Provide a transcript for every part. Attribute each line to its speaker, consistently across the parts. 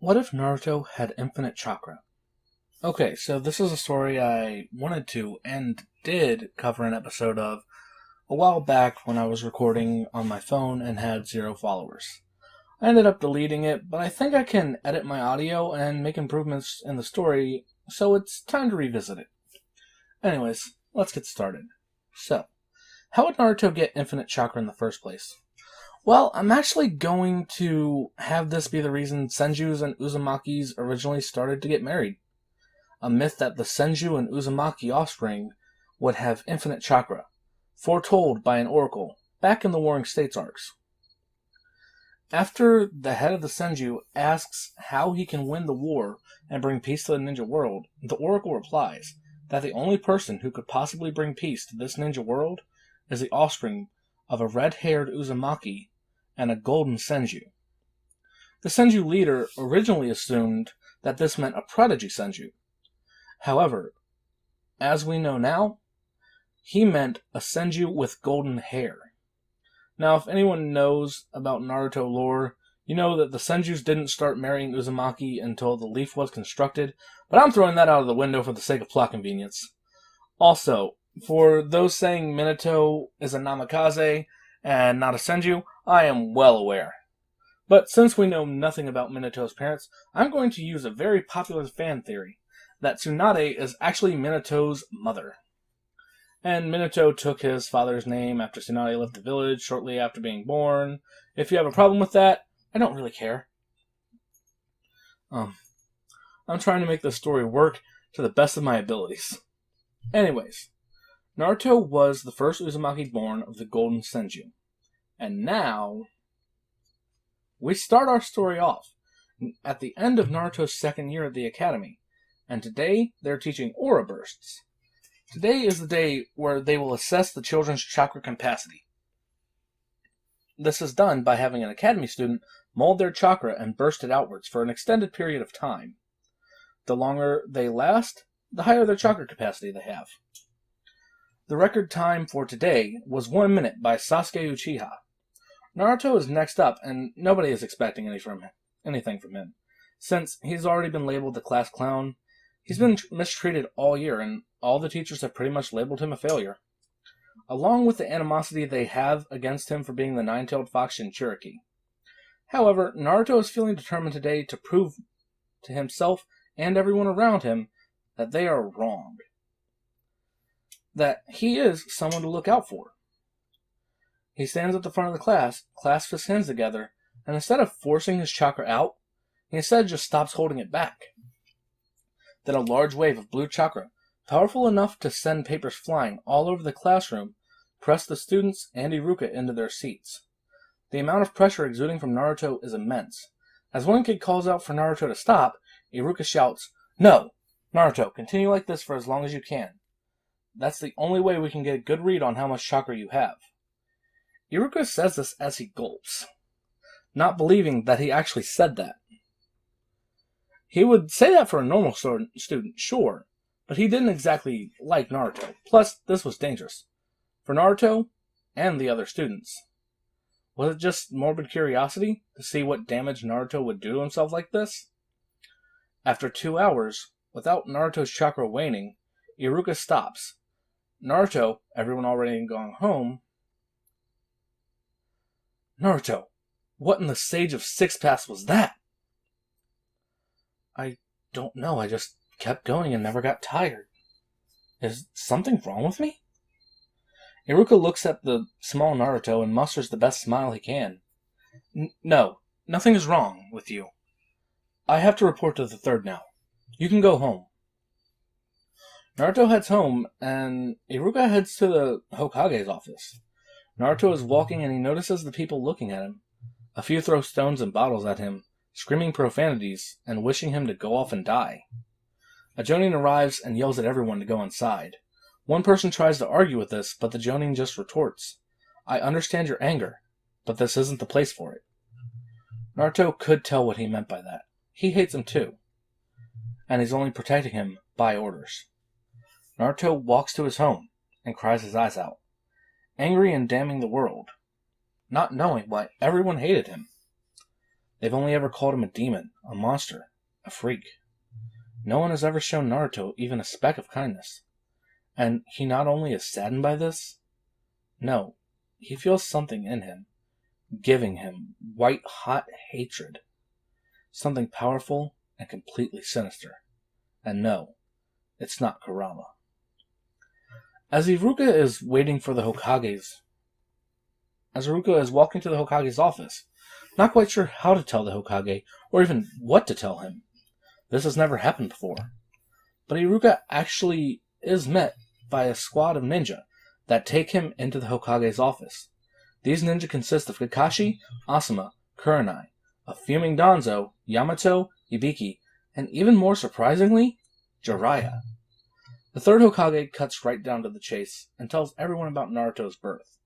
Speaker 1: What if Naruto had infinite chakra? Okay, so this is a story I wanted to and did cover an episode of a while back when I was recording on my phone and had 0 followers. I ended up deleting it, but I think I can edit my audio and make improvements in the story, so it's time to revisit it. Anyways, let's get started. So, how would Naruto get infinite chakra in the first place? Well, I'm actually going to have this be the reason Senjus and Uzumakis originally started to get married. A myth that the Senju and Uzumaki offspring would have infinite chakra, foretold by an oracle back in the Warring States arcs. After the head of the Senju asks how he can win the war and bring peace to the ninja world, the oracle replies that the only person who could possibly bring peace to this ninja world is the offspring of a red-haired Uzumaki and a golden Senju. The Senju leader originally assumed that this meant a prodigy Senju. However, as we know now, he meant a Senju with golden hair. Now, if anyone knows about Naruto lore, you know that the Senjus didn't start marrying Uzumaki until the leaf was constructed, but I'm throwing that out of the window for the sake of plot convenience. Also, for those saying Minato is a Namikaze and not a Senju, I am well aware. But since we know nothing about Minato's parents, I'm going to use a very popular fan theory, that Tsunade is actually Minato's mother. And Minato took his father's name after Tsunade left the village shortly after being born. If you have a problem with that, I don't really care. I'm trying to make this story work to the best of my abilities. Anyways, Naruto was the first Uzumaki born of the Golden Senju. And now, we start our story off at the end of Naruto's second year at the academy. And today, they're teaching aura bursts. Today is the day where they will assess the children's chakra capacity. This is done by having an academy student mold their chakra and burst it outwards for an extended period of time. The longer they last, the higher their chakra capacity they have. The record time for today was 1 minute by Sasuke Uchiha. Naruto is next up, and nobody is expecting anything from him. Since he's already been labeled the class clown, he's been mistreated all year, and all the teachers have pretty much labeled him a failure. Along with the animosity they have against him for being the nine-tailed fox Jinchuriki. However, Naruto is feeling determined today to prove to himself and everyone around him that they are wrong. That he is someone to look out for. He stands at the front of the class, clasps his hands together, and instead of forcing his chakra out, he instead just stops holding it back. Then a large wave of blue chakra, powerful enough to send papers flying all over the classroom, pressed the students and Iruka into their seats. The amount of pressure exuding from Naruto is immense. As one kid calls out for Naruto to stop, Iruka shouts, "No! Naruto, continue like this for as long as you can. That's the only way we can get a good read on how much chakra you have." Iruka says this as he gulps, not believing that he actually said that. He would say that for a normal student, sure, but he didn't exactly like Naruto. Plus, this was dangerous. For Naruto and the other students. Was it just morbid curiosity to see what damage Naruto would do to himself like this? After 2 hours, without Naruto's chakra waning, Iruka stops. Naruto, everyone already gone home. Naruto, what in the Sage of Six Paths was that? I don't know, I just kept going and never got tired. Is something wrong with me? Iruka looks at the small Naruto and musters the best smile he can. No, nothing is wrong with you. I have to report to the third now. You can go home. Naruto heads home, and Iruka heads to the Hokage's office. Naruto is walking and he notices the people looking at him. A few throw stones and bottles at him, screaming profanities and wishing him to go off and die. A Jonin arrives and yells at everyone to go inside. One person tries to argue with this, but the Jonin just retorts, "I understand your anger, but this isn't the place for it." Naruto could tell what he meant by that. He hates him too. And he's only protecting him by orders. Naruto walks to his home and cries his eyes out, angry and damning the world, not knowing why everyone hated him. They've only ever called him a demon, a monster, a freak. No one has ever shown Naruto even a speck of kindness. And he not only is saddened by this, no, he feels something in him, giving him white-hot hatred. Something powerful and completely sinister. And no, it's not Kurama. As Iruka is walking to the Hokage's office, not quite sure how to tell the Hokage, or even what to tell him. This has never happened before. But Iruka actually is met by a squad of ninja that take him into the Hokage's office. These ninja consist of Kakashi, Asuma, Kurenai, a fuming Danzo, Yamato, Hibiki, and even more surprisingly, Jiraiya. The third Hokage cuts right down to the chase and tells everyone about Naruto's birth.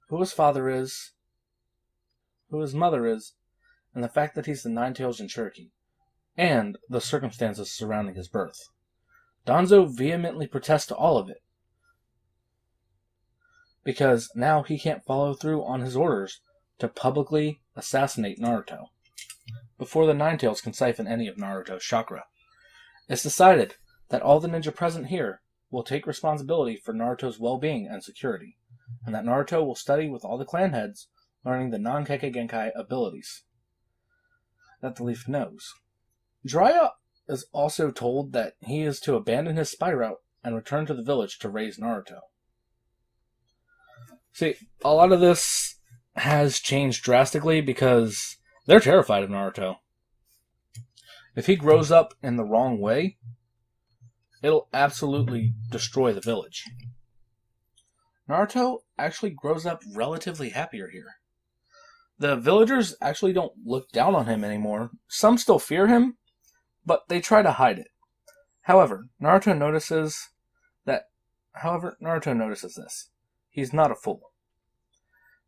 Speaker 1: Who his father is, who his mother is, and the fact that he's the Nine-Tails Jinchuriki, and the circumstances surrounding his birth. Danzo vehemently protests to all of it, because now he can't follow through on his orders to publicly assassinate Naruto, before the Nine-Tails can siphon any of Naruto's chakra. It's decided that all the ninja present here will take responsibility for Naruto's well-being and security, and that Naruto will study with all the clan heads, learning the non-Kekkei Genkai abilities that the leaf knows. Jiraiya is also told that he is to abandon his spy route and return to the village to raise Naruto. See, a lot of this has changed drastically because they're terrified of Naruto. If he grows up in the wrong way, it'll absolutely destroy the village. Naruto actually grows up relatively happier here. The villagers actually don't look down on him anymore. Some still fear him, but they try to hide it. However, Naruto notices this. He's not a fool.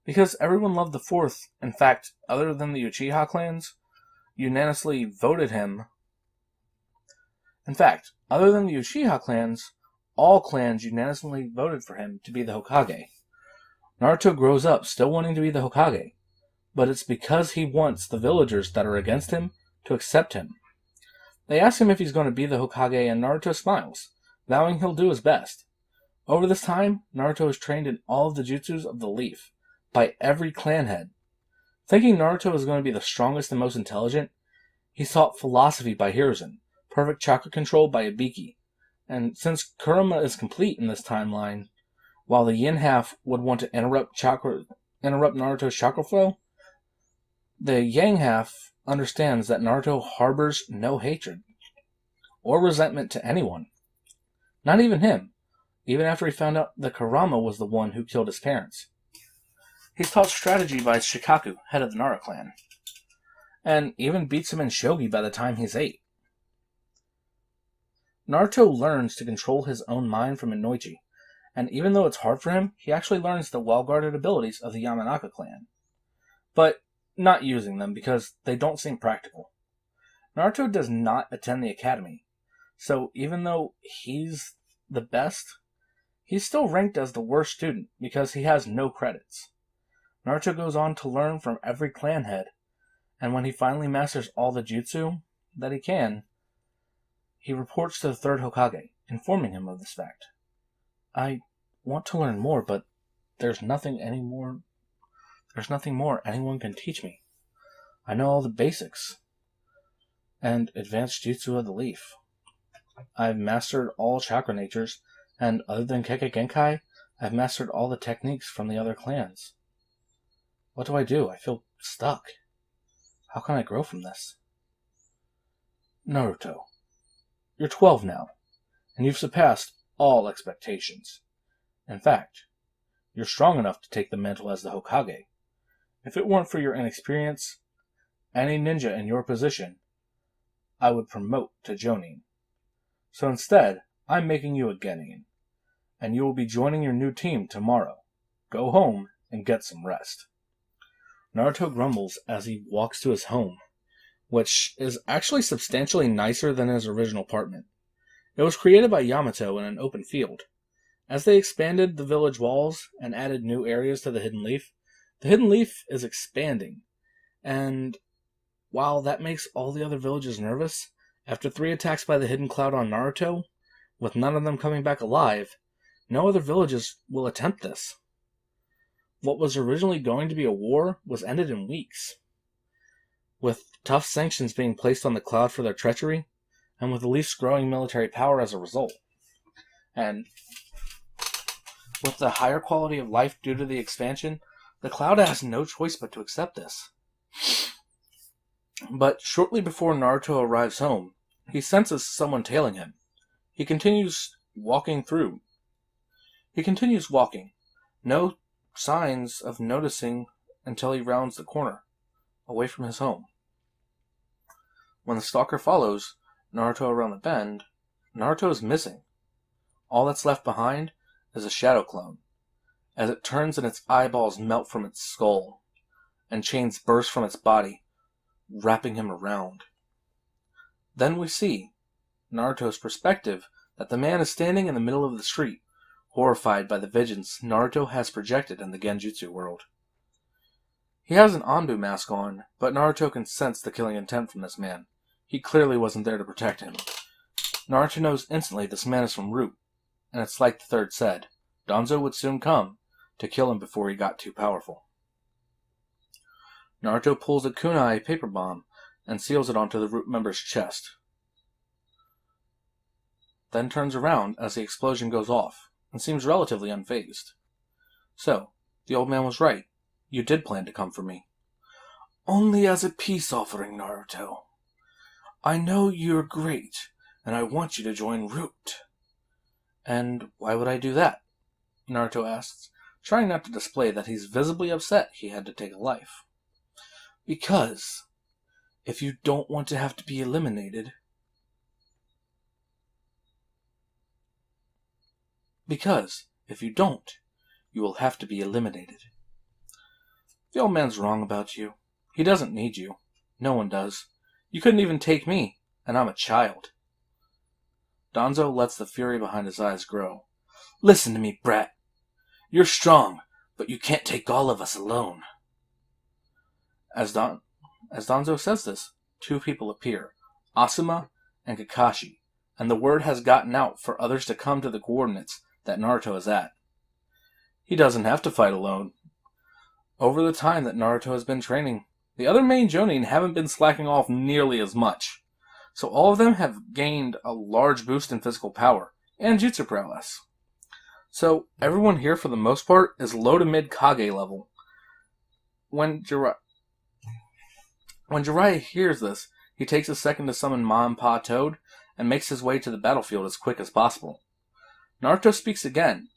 Speaker 1: Because everyone loved the fourth, in fact, other than the Uchiha clans, unanimously voted him. In fact, other than the Uchiha clans, all clans unanimously voted for him to be the Hokage. Naruto grows up still wanting to be the Hokage, but it's because he wants the villagers that are against him to accept him. They ask him if he's going to be the Hokage, and Naruto smiles, vowing he'll do his best. Over this time, Naruto is trained in all of the jutsus of the leaf, by every clan head. Thinking Naruto is going to be the strongest and most intelligent, he taught philosophy by Hiruzen, perfect chakra control by Hibiki, and since Kurama is complete in this timeline, while the yin half would want to interrupt Naruto's chakra flow, the yang half understands that Naruto harbors no hatred or resentment to anyone. Not even him, even after he found out that Kurama was the one who killed his parents. He's taught strategy by Shikaku, head of the Nara clan, and even beats him in shogi by the time he's 8. Naruto learns to control his own mind from Inoichi, and even though it's hard for him, he actually learns the well-guarded abilities of the Yamanaka clan, but not using them because they don't seem practical. Naruto does not attend the academy, so even though he's the best, he's still ranked as the worst student because he has no credits. Naruto goes on to learn from every clan head, and when he finally masters all the jutsu that he can, he reports to the third Hokage, informing him of this fact. I want to learn more, but there's nothing more anyone can teach me. I know all the basics and advanced jutsu of the leaf. I've mastered all chakra natures, and other than Kekkei Genkai, I've mastered all the techniques from the other clans. What do? I feel stuck. How can I grow from this? Naruto, you're 12 now, and you've surpassed all expectations. In fact, you're strong enough to take the mantle as the Hokage. If it weren't for your inexperience, any ninja in your position, I would promote to Jonin. So instead, I'm making you a Genin, and you will be joining your new team tomorrow. Go home and get some rest. Naruto grumbles as he walks to his home, which is actually substantially nicer than his original apartment. It was created by Yamato in an open field. As they expanded the village walls and added new areas to the Hidden Leaf is expanding, And while that makes all the other villages nervous, after 3 attacks by the Hidden Cloud on Naruto, with none of them coming back alive, no other villages will attempt this. What was originally going to be a war was ended in weeks, with tough sanctions being placed on the Cloud for their treachery, and with the Leaf's growing military power as a result. And with the higher quality of life due to the expansion, the Cloud has no choice but to accept this. But shortly before Naruto arrives home, he senses someone tailing him. He continues walking. No signs of noticing until he rounds the corner, away from his home. When the stalker follows Naruto around the bend, Naruto is missing. All that's left behind is a shadow clone. As it turns and its eyeballs melt from its skull, and chains burst from its body, wrapping him around. Then we see Naruto's perspective that the man is standing in the middle of the street, horrified by the visions Naruto has projected in the Genjutsu world. He has an Anbu mask on, but Naruto can sense the killing intent from this man. He clearly wasn't there to protect him. Naruto knows instantly this man is from Root, and it's like the third said, Danzo would soon come to kill him before he got too powerful. Naruto pulls a kunai paper bomb and seals it onto the Root member's chest. Then turns around as the explosion goes off, and seems relatively unfazed. So, the old man was right. You did plan to come for me. Only as a peace offering, Naruto. I know you're great, and I want you to join Root. And why would I do that? Naruto asks, trying not to display that he's visibly upset he had to take a life. Because if you don't want to have to be eliminated... Because if you don't, you will have to be eliminated. The old man's wrong about you. He doesn't need you. No one does. You couldn't even take me, and I'm a child. Danzo lets the fury behind his eyes grow. Listen to me, brat. You're strong, but you can't take all of us alone. As Danzo says this, 2 people appear, Asuma and Kakashi, and the word has gotten out for others to come to the coordinates that Naruto is at. He doesn't have to fight alone. Over the time that Naruto has been training, the other main Jonin haven't been slacking off nearly as much, so all of them have gained a large boost in physical power and jutsu prowess. So everyone here for the most part is low to mid Kage level. When Jiraiya hears this, he takes a second to summon Ma and Pa Toad and makes his way to the battlefield as quick as possible. Naruto speaks again.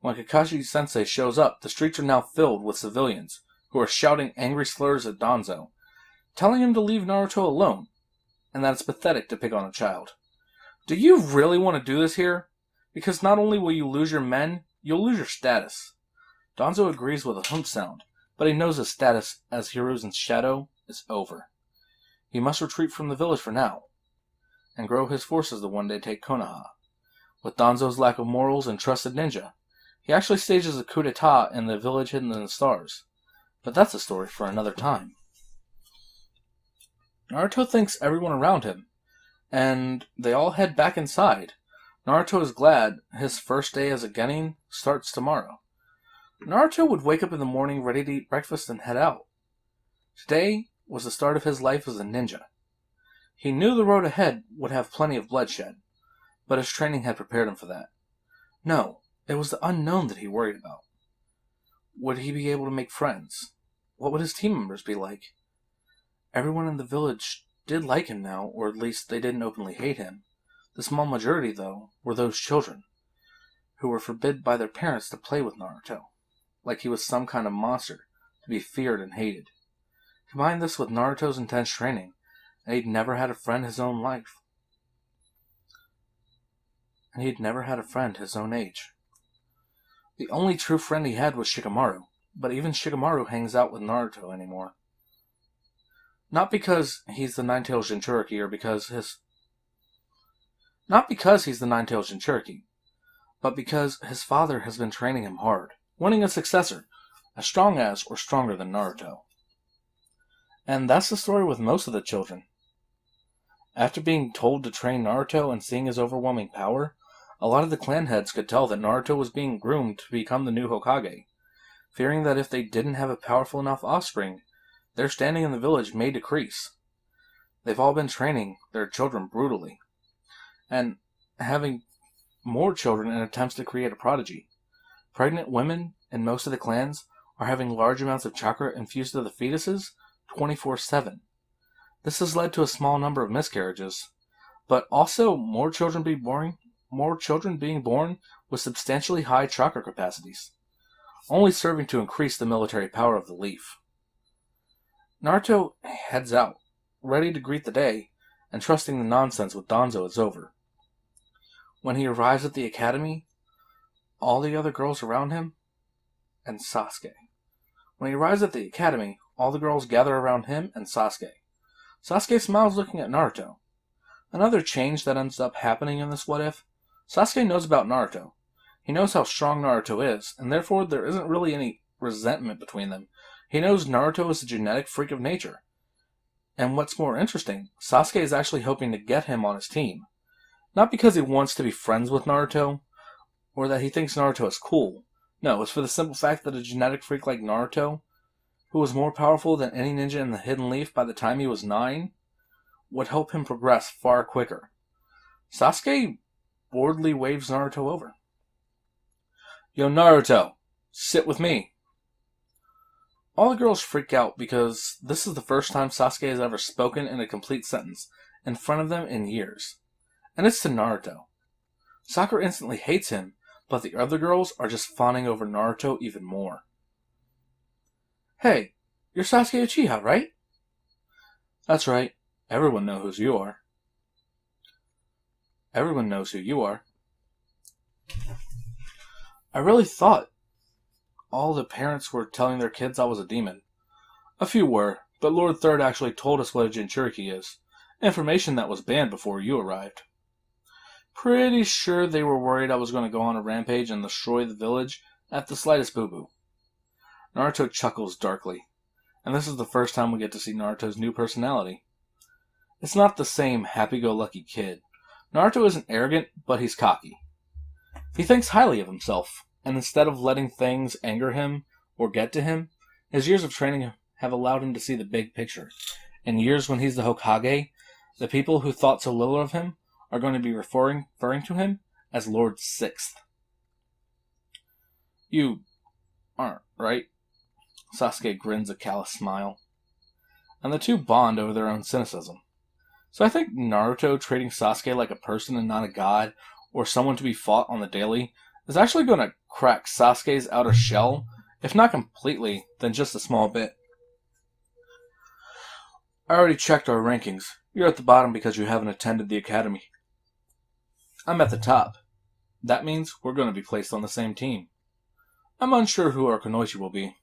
Speaker 1: When Kakashi Sensei shows up, the streets are now filled with civilians who are shouting angry slurs at Danzo, telling him to leave Naruto alone, and that it's pathetic to pick on a child. Do you really want to do this here? Because not only will you lose your men, you'll lose your status. Danzo agrees with a hump sound, but he knows his status as Hiruzen's shadow is over. He must retreat from the village for now, and grow his forces to one day take Konoha. With Danzo's lack of morals and trusted ninja, he actually stages a coup d'etat in the village hidden in the stars. But that's a story for another time. Naruto thanks everyone around him, and they all head back inside. Naruto is glad his first day as a Genin starts tomorrow. Naruto would wake up in the morning ready to eat breakfast and head out. Today was the start of his life as a ninja. He knew the road ahead would have plenty of bloodshed, but his training had prepared him for that. No, it was the unknown that he worried about. Would he be able to make friends? What would his team members be like? Everyone in the village did like him now, or at least they didn't openly hate him. The small majority, though, were those children, who were forbidden by their parents to play with Naruto, like he was some kind of monster, to be feared and hated. Combine this with Naruto's intense training, and he'd never had a friend his own age. The only true friend he had was Shikamaru, but even Shikamaru hangs out with Naruto anymore. Not because he's the Nine-Tailed Jinchuriki but because his father has been training him hard, wanting a successor, as strong as or stronger than Naruto. And that's the story with most of the children. After being told to train Naruto and seeing his overwhelming power, a lot of the clan heads could tell that Naruto was being groomed to become the new Hokage, fearing that if they didn't have a powerful enough offspring, their standing in the village may decrease. They've all been training their children brutally, and having more children in attempts to create a prodigy. Pregnant women in most of the clans are having large amounts of chakra infused to the fetuses 24/7. This has led to a small number of miscarriages, but also more children being born with substantially high chakra capacities, only serving to increase the military power of the leaf. Naruto heads out, ready to greet the day, and trusting the nonsense with Danzo is over. When he arrives at the academy, all the other girls around him, and Sasuke. When he arrives at the academy, all the girls gather around him and Sasuke. Sasuke smiles looking at Naruto. Another change that ends up happening in this what if, Sasuke knows about Naruto. He knows how strong Naruto is, and therefore there isn't really any resentment between them. He knows Naruto is a genetic freak of nature. And what's more interesting, Sasuke is actually hoping to get him on his team. Not because he wants to be friends with Naruto, or that he thinks Naruto is cool. No, it's for the simple fact that a genetic freak like Naruto, who was more powerful than any ninja in the Hidden Leaf by the time he was 9, would help him progress far quicker. Sasuke boredly waves Naruto over. Yo, Naruto, sit with me. All the girls freak out because this is the first time Sasuke has ever spoken in a complete sentence in front of them in years. And it's to Naruto. Sakura instantly hates him, but the other girls are just fawning over Naruto even more. Hey, you're Sasuke Uchiha, right? That's right. Everyone knows who you are. Everyone knows who you are. I really thought all the parents were telling their kids I was a demon. A few were, but Lord Third actually told us what a Jinchuriki is. Information that was banned before you arrived. Pretty sure they were worried I was going to go on a rampage and destroy the village at the slightest boo-boo. Naruto chuckles darkly, and this is the first time we get to see Naruto's new personality. It's not the same happy-go-lucky kid. Naruto isn't arrogant, but he's cocky. He thinks highly of himself, and instead of letting things anger him or get to him, his years of training have allowed him to see the big picture. In years when he's the Hokage, the people who thought so little of him are going to be referring to him as Lord Sixth. You aren't, right? Sasuke grins a callous smile. And the two bond over their own cynicism. So I think Naruto treating Sasuke like a person and not a god, or someone to be fought on the daily, is actually going to crack Sasuke's outer shell, if not completely, then just a small bit. I already checked our rankings. You're at the bottom because you haven't attended the academy. I'm at the top. That means we're going to be placed on the same team. I'm unsure who our Kunoichi will be.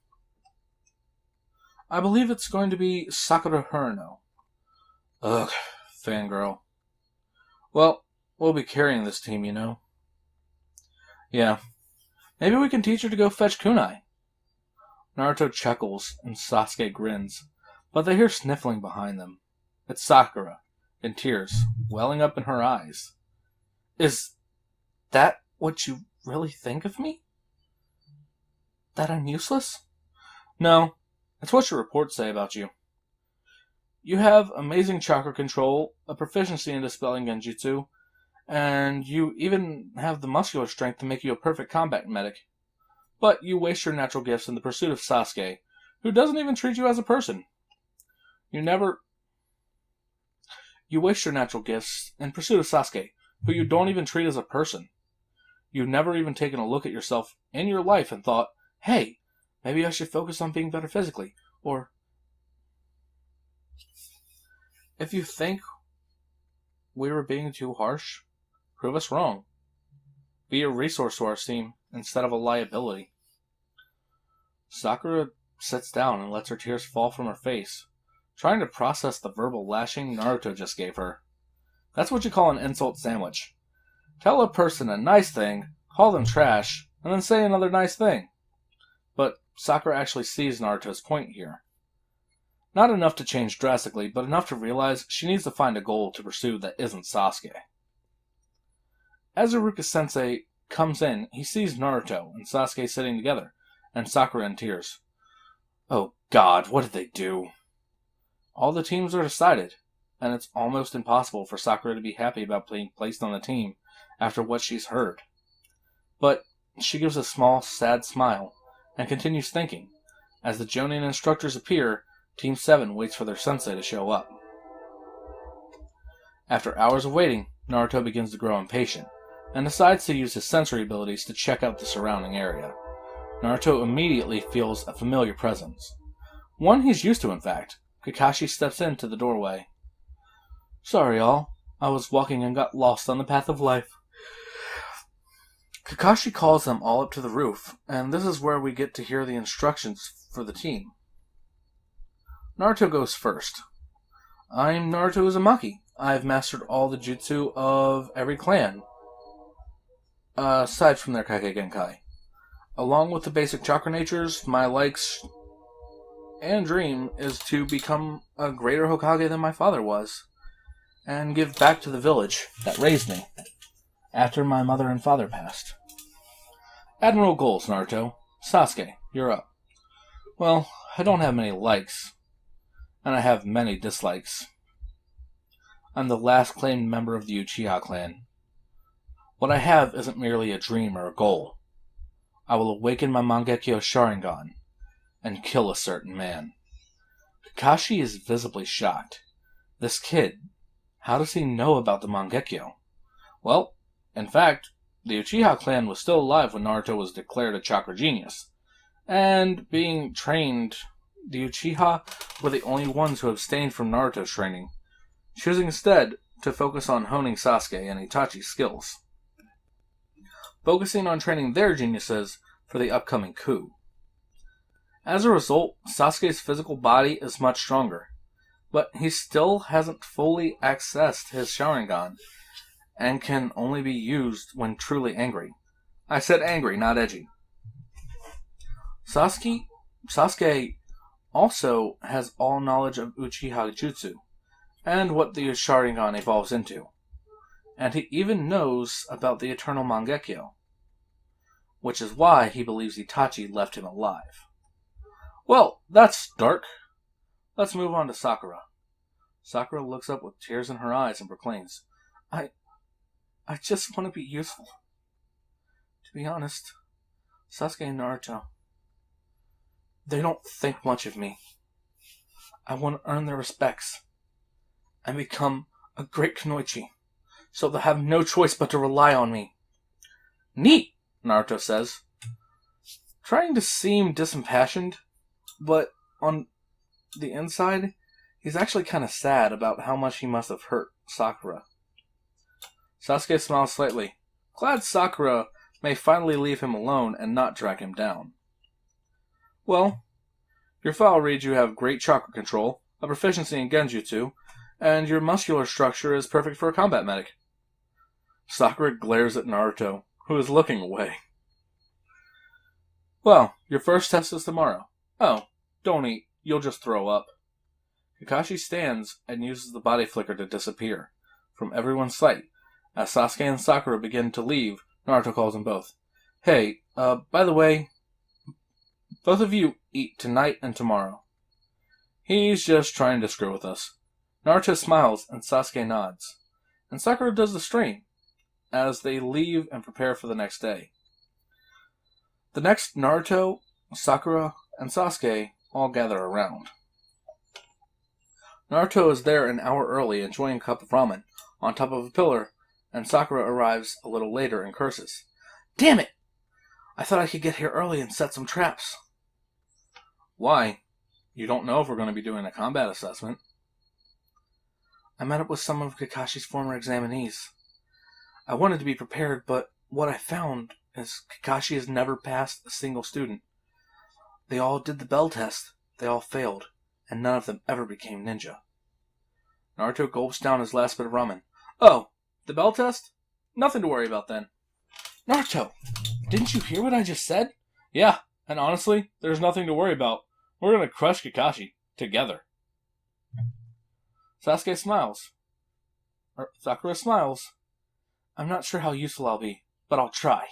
Speaker 1: I believe it's going to be Sakura Haruno. Ugh, fangirl. Well, we'll be carrying this team, you know. Yeah. Maybe we can teach her to go fetch kunai. Naruto chuckles and Sasuke grins, but they hear sniffling behind them. It's Sakura, in tears, welling up in her eyes. Is that what you really think of me? That I'm useless? No, it's what your reports say about you. You have amazing chakra control, a proficiency in dispelling genjutsu, and you even have the muscular strength to make you a perfect combat medic. But you waste your natural gifts in the pursuit of Sasuke, who doesn't even treat you as a person. You waste your natural gifts in pursuit of Sasuke, who you don't even treat as a person. You've never even taken a look at yourself in your life and thought, hey, maybe I should focus on being better physically, or if you think we were being too harsh, prove us wrong. Be a resource to our team instead of a liability. Sakura sits down and lets her tears fall from her face, trying to process the verbal lashing Naruto just gave her. That's what you call an insult sandwich. Tell a person a nice thing, call them trash, and then say another nice thing. But Sakura actually sees Naruto's point here. Not enough to change drastically, but enough to realize she needs to find a goal to pursue that isn't Sasuke. As Iruka-sensei comes in, he sees Naruto and Sasuke sitting together, and Sakura in tears. Oh God, what did they do? All the teams are decided, and it's almost impossible for Sakura to be happy about being placed on the team after what she's heard. But she gives a small, sad smile, and continues thinking. As the Jonin instructors appear, Team 7 waits for their sensei to show up. After hours of waiting, Naruto begins to grow impatient, and decides to use his sensory abilities to check out the surrounding area. Naruto immediately feels a familiar presence. One he's used to, in fact. Kakashi steps into the doorway. Sorry, all. I was walking and got lost on the path of life. Kakashi calls them all up to the roof, and this is where we get to hear the instructions for the team. Naruto goes first. I'm Naruto Uzumaki. I've mastered all the jutsu of every clan, aside from their Kage Genkai. Along with the basic chakra natures, my likes and dream is to become a greater Hokage than my father was, and give back to the village that raised me after my mother and father passed. Admiral goals, Naruto. Sasuke, you're up. Well, I don't have many likes, and I have many dislikes. I'm the last claimed member of the Uchiha clan. What I have isn't merely a dream or a goal. I will awaken my Mangekyo Sharingan and kill a certain man. Kakashi is visibly shocked. This kid, how does he know about the Mangekyo? Well, in fact, the Uchiha clan was still alive when Naruto was declared a chakra genius. And being trained, the Uchiha were the only ones who abstained from Naruto's training, choosing instead to focus on honing Sasuke and Itachi's skills, focusing on training their geniuses for the upcoming coup. As a result, Sasuke's physical body is much stronger, but he still hasn't fully accessed his Sharingan, and can only be used when truly angry. I said angry, not edgy. Sasuke also has all knowledge of Uchiha Jutsu, and what the Sharingan evolves into. And he even knows about the eternal Mangekyo, which is why he believes Itachi left him alive. Well, that's dark. Let's move on to Sakura. Sakura looks up with tears in her eyes and proclaims, I just want to be useful. To be honest, Sasuke and Naruto, they don't think much of me. I want to earn their respects and become a great kunoichi, so they'll have no choice but to rely on me. Neat, Naruto says, trying to seem disimpassioned, but on the inside, he's actually kind of sad about how much he must have hurt Sakura. Sasuke smiles slightly, glad Sakura may finally leave him alone and not drag him down. Well, your file reads you have great chakra control, a proficiency in genjutsu, and your muscular structure is perfect for a combat medic. Sakura glares at Naruto, who is looking away. Well, your first test is tomorrow. Oh, don't eat, you'll just throw up. Kakashi stands and uses the body flicker to disappear from everyone's sight. As Sasuke and Sakura begin to leave, Naruto calls them both. Hey, by the way, both of you eat tonight and tomorrow. He's just trying to screw with us. Naruto smiles and Sasuke nods, and Sakura does the same, as they leave and prepare for the next day. The next, Naruto, Sakura, and Sasuke all gather around. Naruto is there an hour early enjoying a cup of ramen on top of a pillar, and Sakura arrives a little later and curses. Damn it! I thought I could get here early and set some traps. Why? You don't know if we're going to be doing a combat assessment. I met up with some of Kakashi's former examinees. I wanted to be prepared, but what I found is Kakashi has never passed a single student. They all did the bell test, they all failed, and none of them ever became ninja. Naruto gulps down his last bit of ramen. Oh, the bell test? Nothing to worry about then. Naruto, didn't you hear what I just said? Yeah, and honestly, there's nothing to worry about. We're going to crush Kakashi. Together. Sasuke smiles. Sakura smiles. I'm not sure how useful I'll be, but I'll try.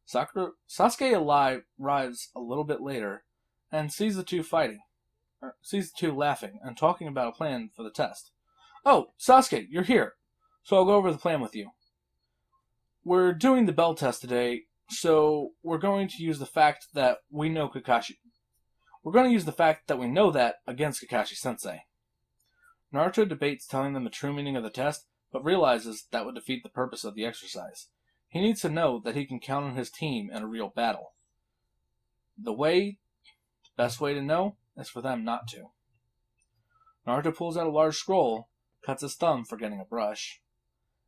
Speaker 1: Sasuke arrives a little bit later and sees the two laughing and talking about a plan for the test. Oh, Sasuke, you're here. So I'll go over the plan with you. We're doing the bell test today, so we're going to use the fact that we know Kakashi. We're going to use the fact that we know that against Kakashi Sensei. Naruto debates telling them the true meaning of the test, but realizes that would defeat the purpose of the exercise. He needs to know that he can count on his team in a real battle. The best way to know is for them not to. Naruto pulls out a large scroll, cuts his thumb forgetting a brush,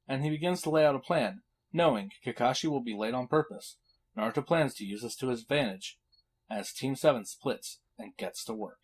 Speaker 1: and he begins to lay out a plan, knowing Kakashi will be late on purpose. Naruto plans to use this to his advantage as Team 7 splits and gets to work.